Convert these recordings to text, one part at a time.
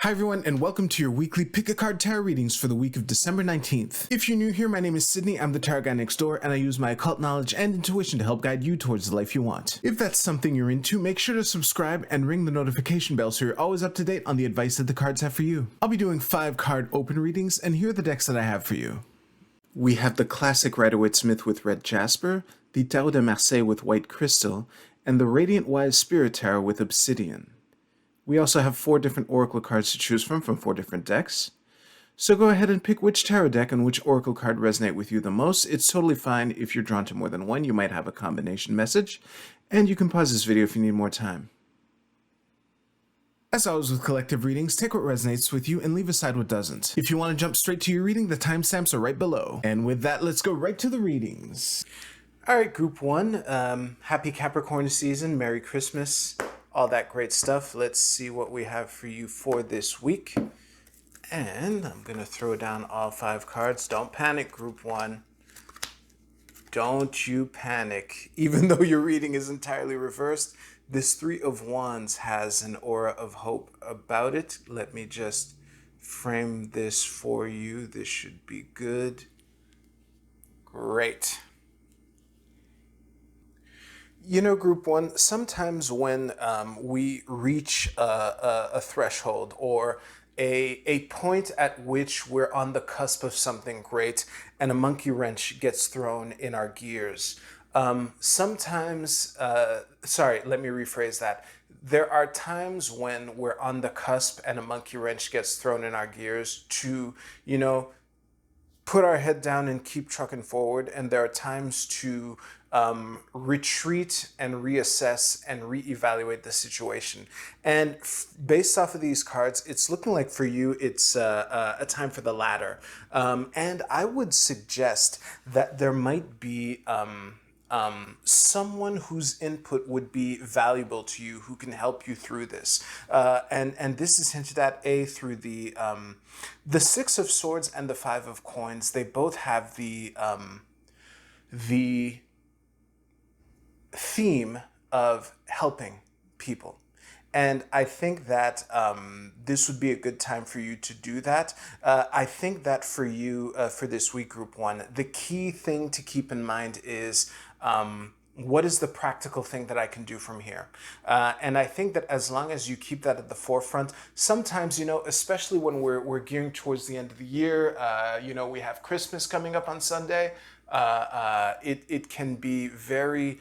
Hi everyone, and welcome to your weekly Pick a Card Tarot readings for the week of December 19th. If you're new here, my name is Sydney, I'm the tarot guy next door, and I use my occult knowledge and intuition to help guide you towards the life you want. If that's something you're into, make sure to subscribe and ring the notification bell so you're always up to date on the advice that the cards have for you. I'll be doing 5 card open readings, and here are the decks that I have for you. We have the classic Rider-Waite-Smith with red jasper, the Tarot de Marseille with white crystal, and the Radiant Wise Spirit Tarot with obsidian. We also have 4 different oracle cards to choose from 4 different decks. So go ahead and pick which tarot deck and which oracle card resonate with you the most. It's totally fine if you're drawn to more than one. You might have a combination message, and you can pause this video if you need more time. As always with collective readings, take what resonates with you and leave aside what doesn't. If you want to jump straight to your reading, the timestamps are right below. And with that, let's go right to the readings. Alright, Group 1, happy Capricorn season, Merry Christmas, all that great stuff. Let's see what we have for you for this week. And I'm going to throw down all 5 cards. Don't panic, Group 1. Don't you panic. Even though your reading is entirely reversed, this 3 of Wands has an aura of hope about it. Let me just frame this for you. This should be good. Great. You know, Group 1, sometimes when we reach a threshold or a point at which we're on the cusp of something great and a monkey wrench gets thrown in our gears, sometimes, sorry, let me rephrase that. There are times when we're on the cusp and a monkey wrench gets thrown in our gears to, you know, put our head down and keep trucking forward. And there are times to retreat and reassess and reevaluate the situation. And based off of these cards, it's looking like for you, it's a time for the latter. And I would suggest that there might be someone whose input would be valuable to you, who can help you through this. And this is hinted at through the 6 of Swords and the 5 of Coins. They both have the theme of helping people. And I think that this would be a good time for you to do that. I think that for you, for this week, Group 1, the key thing to keep in mind is what is the practical thing that I can do from here? And I think that as long as you keep that at the forefront, sometimes, you know, especially when we're gearing towards the end of the year, you know, we have Christmas coming up on Sunday, it can be very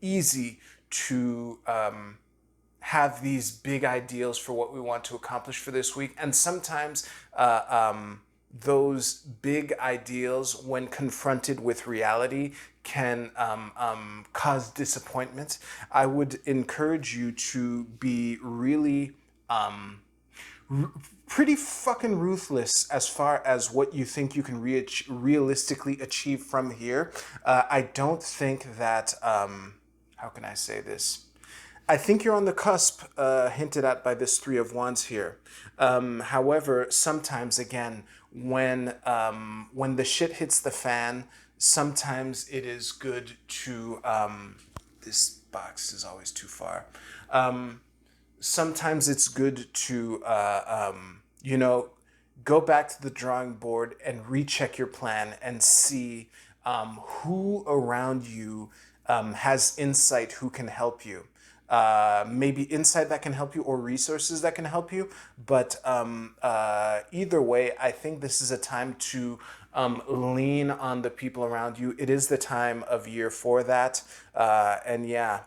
easy to have these big ideals for what we want to accomplish for this week. And sometimes those big ideals, when confronted with reality, can cause disappointment. I would encourage you to be really pretty fucking ruthless as far as what you think you can realistically achieve from here. I don't think that, how can I say this? I think you're on the cusp hinted at by this 3 of Wands here. However, sometimes, again, when the shit hits the fan, sometimes it is good to, this box is always too far. Sometimes it's good to, you know, go back to the drawing board and recheck your plan and see who around you has insight, who can help you. Maybe insight that can help you or resources that can help you. But either way, I think this is a time to lean on the people around you. It is the time of year for that. And yeah.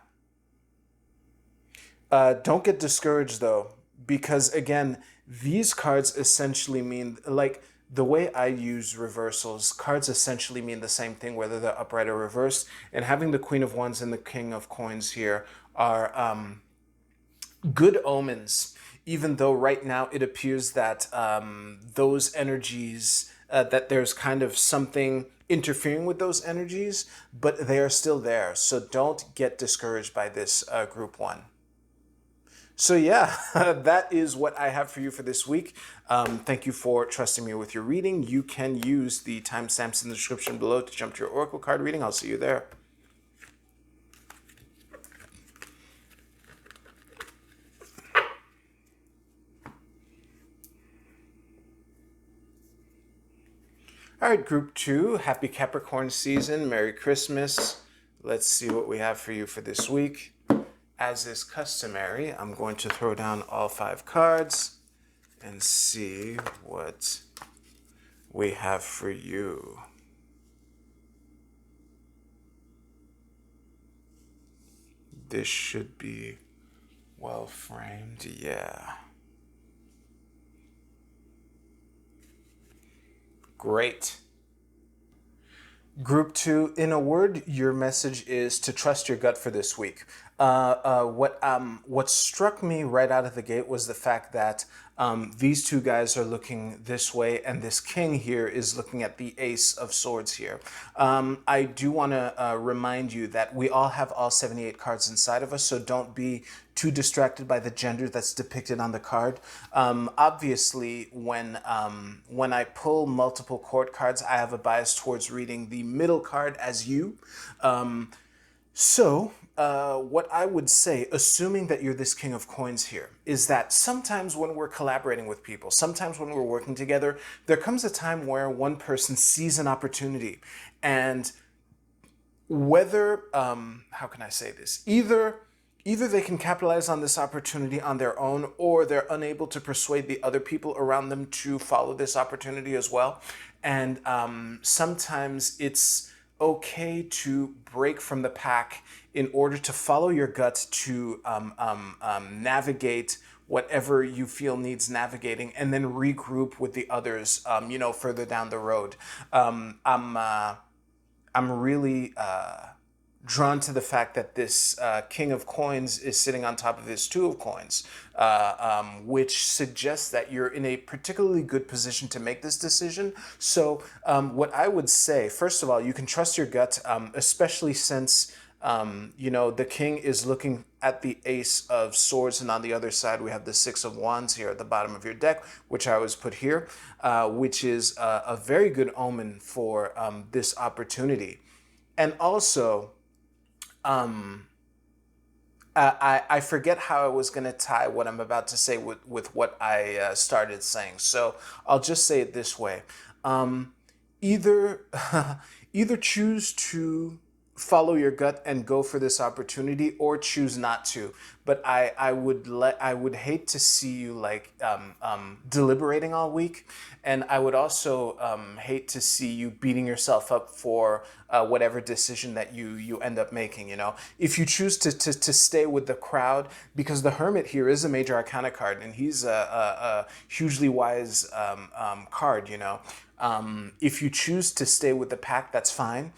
Don't get discouraged though, because again, these cards essentially mean, like, the way I use reversals, cards essentially mean the same thing, whether they're upright or reversed. And having the Queen of Wands and the King of Coins here are good omens, even though right now it appears that those energies, that there's kind of something interfering with those energies, but they are still there. So don't get discouraged by this, Group 1. So yeah, that is what I have for you for this week. Thank you for trusting me with your reading. You can use the timestamps in the description below to jump to your oracle card reading. I'll see you there. All right, group 2, happy Capricorn season, Merry Christmas. Let's see what we have for you for this week. As is customary, I'm going to throw down all 5 cards and see what we have for you. This should be well framed, yeah. Great. Group 2, in a word, your message is to trust your gut for this week. What struck me right out of the gate was the fact that these two guys are looking this way, and this king here is looking at the ace of swords here. I do want to remind you that we all have all 78 cards inside of us, so don't be too distracted by the gender that's depicted on the card. Obviously, when I pull multiple court cards, I have a bias towards reading the middle card as you. What I would say, assuming that you're this king of coins here, is that sometimes when we're collaborating with people, sometimes when we're working together, there comes a time where one person sees an opportunity, and whether, how can I say this? Either they can capitalize on this opportunity on their own, or they're unable to persuade the other people around them to follow this opportunity as well. And sometimes it's okay to break from the pack in order to follow your gut to navigate whatever you feel needs navigating, and then regroup with the others, further down the road. I'm really drawn to the fact that this King of Coins is sitting on top of this Two of Coins, which suggests that you're in a particularly good position to make this decision. So what I would say, first of all, you can trust your gut, especially since the king is looking at the ace of swords, and on the other side we have the 6 of wands here at the bottom of your deck, which I always put here, which is a very good omen for this opportunity. And also, I forget how I was going to tie what I'm about to say with what I started saying. So I'll just say it this way. Either either choose to follow your gut and go for this opportunity, or choose not to. But I would hate to see you deliberating all week, and I would also hate to see you beating yourself up for whatever decision that you end up making. If you choose to stay with the crowd, because the Hermit here is a major arcana card, and he's a hugely wise card. If you choose to stay with the pack, that's fine.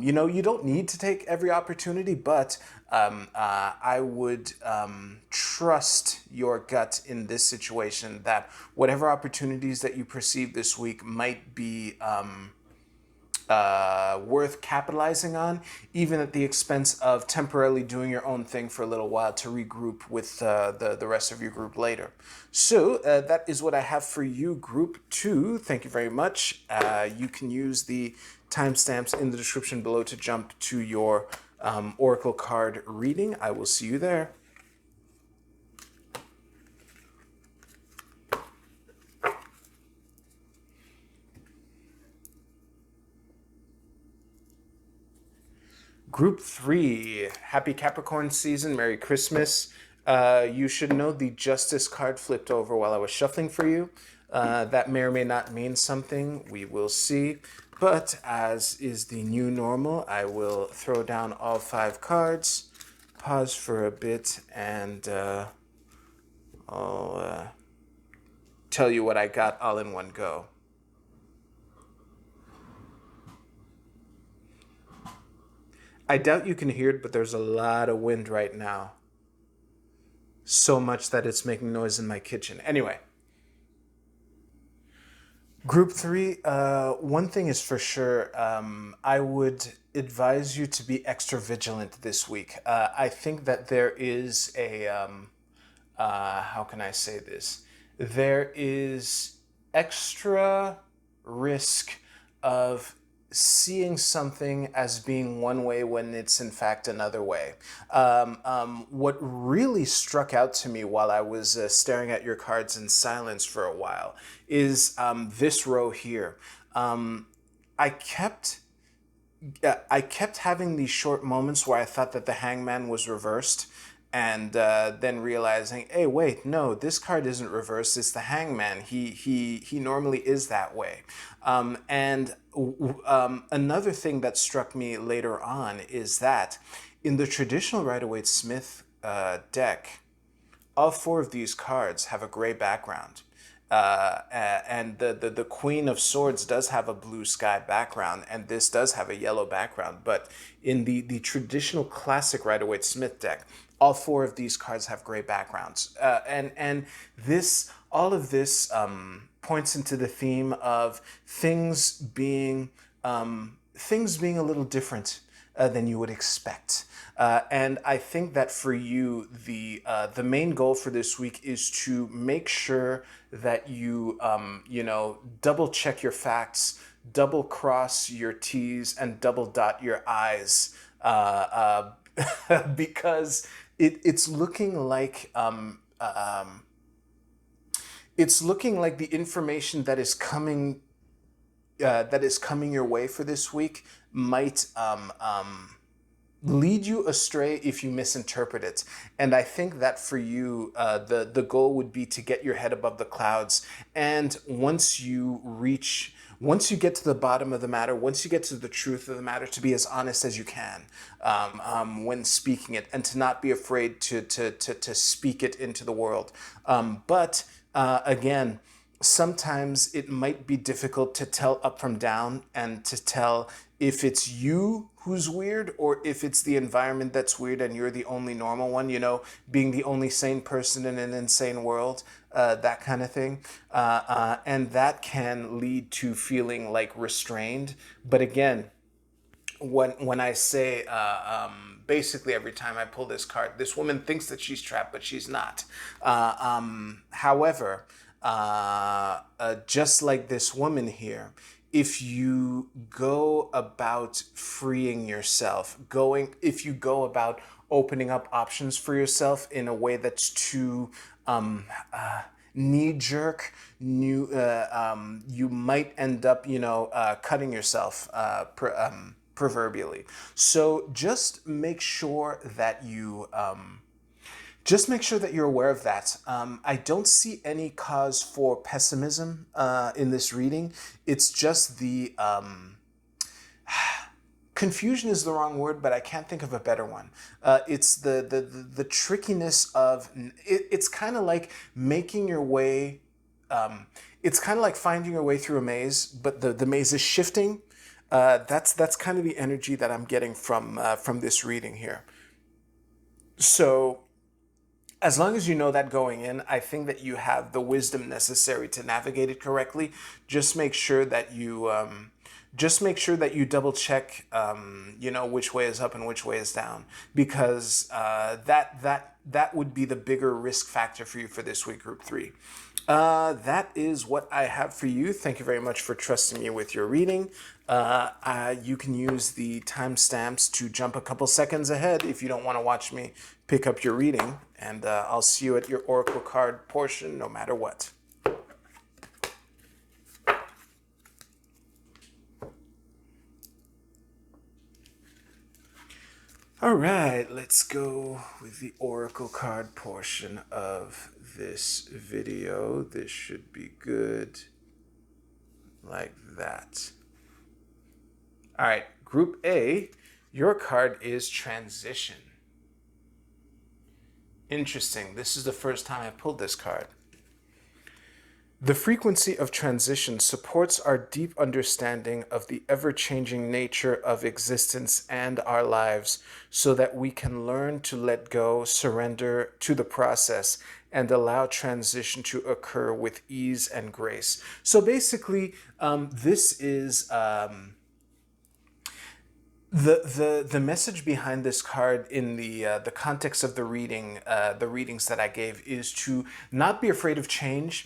You don't need to take every opportunity, but I would trust your gut in this situation, that whatever opportunities that you perceive this week might be worth capitalizing on, even at the expense of temporarily doing your own thing for a little while to regroup with the rest of your group later. So that is what I have for you, Group 2. Thank you very much. You can use the timestamps in the description below to jump to your Oracle card reading. I will see you there. Group 3, happy Capricorn season, Merry Christmas. You should know the Justice card flipped over while I was shuffling for you. That may or may not mean something. We will see. But as is the new normal, I will throw down all 5 cards, pause for a bit, and I'll tell you what I got all in one go. I doubt you can hear it, but there's a lot of wind right now. So much that it's making noise in my kitchen. Anyway. Group 3, one thing is for sure, I would advise you to be extra vigilant this week. I think that there is how can I say this? There is extra risk of seeing something as being one way when it's in fact another way. What really struck out to me while I was staring at your cards in silence for a while is this row here. I kept having these short moments where I thought that the Hangman was reversed, and then realizing, hey, wait, no, this card isn't reversed. It's the Hangman. He normally is that way. Another thing that struck me later on is that in the traditional Rider-Waite-Smith deck, all four of these cards have a gray background. And the Queen of Swords does have a blue sky background, and this does have a yellow background. But in the traditional classic Rider-Waite-Smith deck, all four of these cards have gray backgrounds. And this, all of this points into the theme of things being a little different than you would expect. And I think that for you, the main goal for this week is to make sure that you double check your facts, double cross your T's, and double dot your I's, because it's looking like the information that is coming your way for this week might lead you astray if you misinterpret it. And I think that for you, the goal would be to get your head above the clouds. And once you get to the bottom of the matter, once you get to the truth of the matter, to be as honest as you can when speaking it, and to not be afraid to speak it into the world. But again, sometimes it might be difficult to tell up from down, and to tell if it's you who's weird or if it's the environment that's weird and you're the only normal one, being the only sane person in an insane world, that kind of thing. And that can lead to feeling like restrained. But again, when I say, basically every time I pull this card, this woman thinks that she's trapped, but she's not. However, just like this woman here, if you go about freeing yourself, if you go about opening up options for yourself in a way that's too knee-jerk, you might end up, cutting yourself, proverbially. So just make sure that you're aware of that. I don't see any cause for pessimism in this reading. It's just the confusion is the wrong word, but I can't think of a better one. It's the trickiness of it. It's kind of like making your way. It's kind of like finding your way through a maze, but the maze is shifting. That's kind of the energy that I'm getting from this reading here. So, as long as you know that going in, I think that you have the wisdom necessary to navigate it correctly. Just make sure that you double check, which way is up and which way is down, because that would be the bigger risk factor for you for this week, Group 3. That is what I have for you. Thank you very much for trusting me with your reading. You can use the timestamps to jump a couple seconds ahead if you don't want to watch me pick up your reading, and I'll see you at your Oracle card portion no matter what. All right, let's go with the Oracle card portion of this video. This should be good, like that. All right, Group A, your card is Transition. Interesting. This is the first time I pulled this card. The frequency of transition supports our deep understanding of the ever-changing nature of existence and our lives, so that we can learn to let go, surrender to the process, and allow transition to occur with ease and grace. So basically, this is the message behind this card in the context of the readings that I gave, is to not be afraid of change.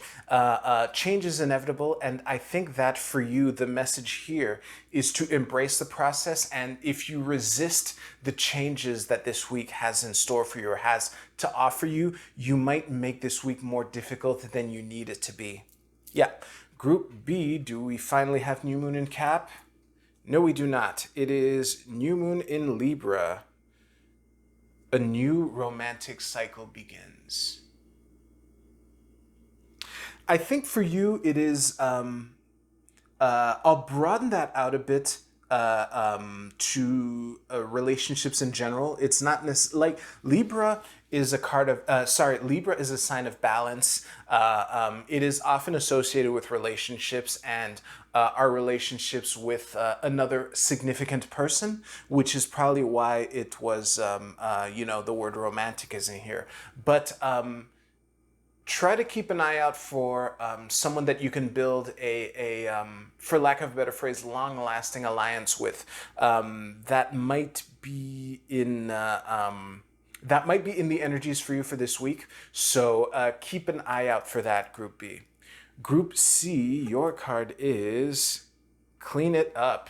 Change is inevitable, and I think that for you, the message here is to embrace the process. And if you resist the changes that this week has in store for you or has to offer you, you might make this week more difficult than you need it to be. Yeah. Group B, do we finally have New Moon in Cap? No, we do not. It is New Moon in Libra. A new romantic cycle begins. I think for you, it is. I'll broaden that out a bit to relationships in general. It's not necessarily like Libra is a card of, Libra is a sign of balance. It is often associated with relationships and our relationships with another significant person, which is probably why it was, the word romantic is in here. But try to keep an eye out for someone that you can build for lack of a better phrase, long-lasting alliance with. That might be in the energies for you for this week. So keep an eye out for that, Group B. Group C, your card is Clean It Up.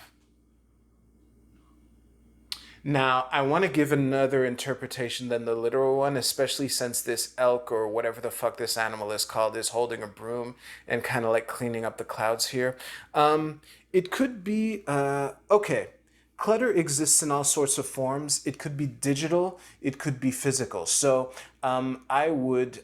Now, I want to give another interpretation than the literal one, especially since this elk or whatever the fuck this animal is called is holding a broom and kind of like cleaning up the clouds here. It could be, okay, clutter exists in all sorts of forms. It could be digital, it could be physical. So I would,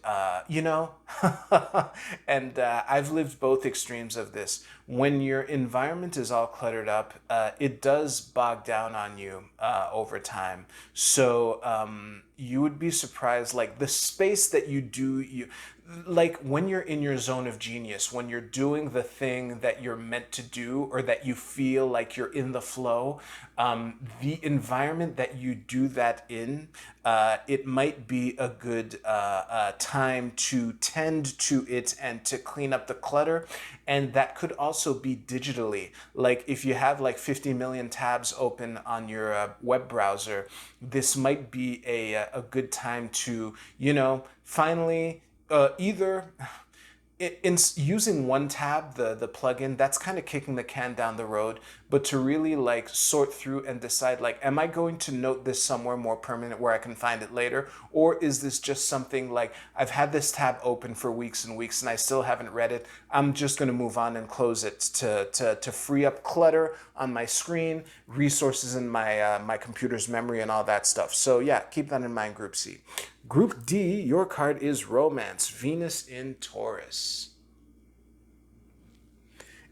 and I've lived both extremes of this. When your environment is all cluttered up, it does bog down on you over time. So you would be surprised, like the space that like when you're in your zone of genius, when you're doing the thing that you're meant to do or that you feel like you're in the flow, the environment that you do that in, it might be a good time to tend to it and to clean up the clutter. And that could also be digitally. Like if you have like 50 million tabs open on your web browser, this might be a good time to, finally either in using one tab, the plugin, that's kind of kicking the can down the road, but to really like sort through and decide like, am I going to note this somewhere more permanent where I can find it later? Or is this just something like, I've had this tab open for weeks and weeks and I still haven't read it. I'm just going to move on and close it to free up clutter on my screen, resources in my computer's memory and all that stuff. So yeah, keep that in mind, Group C. Group D, your card is Romance, Venus in Taurus.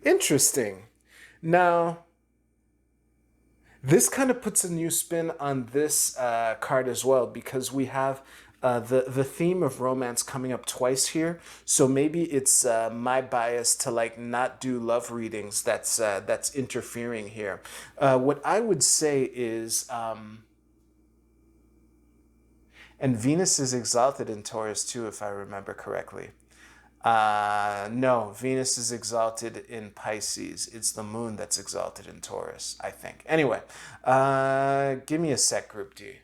Interesting. Now, this kind of puts a new spin on this card as well, because we have the theme of romance coming up twice here. So maybe it's my bias to like not do love readings that's interfering here. What I would say is... and Venus is exalted in Taurus too, if I remember correctly. No, Venus is exalted in Pisces. It's the moon that's exalted in Taurus, I think. Anyway, give me a sec, Group D.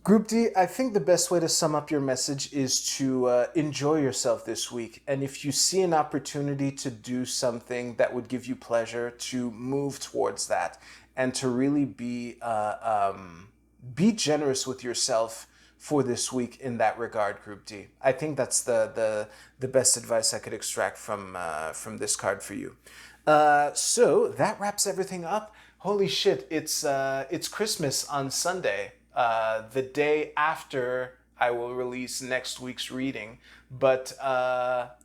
Group D, I think the best way to sum up your message is to enjoy yourself this week. And if you see an opportunity to do something that would give you pleasure, to move towards that and to really be generous with yourself for this week in that regard, Group D. I think that's the best advice I could extract from this card for you. So that wraps everything up. Holy shit! It's Christmas on Sunday, the day after I will release next week's reading. But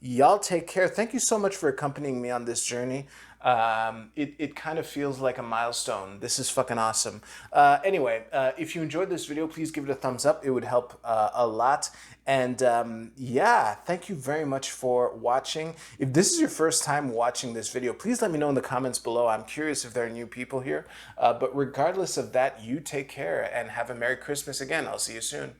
y'all take care. Thank you so much for accompanying me on this journey. It kind of feels like a milestone. This is fucking awesome. Anyway, if you enjoyed this video, please give it a thumbs up. It would help a lot. And yeah, thank you very much for watching. If this is your first time watching this video, please let me know in the comments below. I'm curious if there are new people here. But regardless of that, you take care and have a Merry Christmas again. I'll see you soon.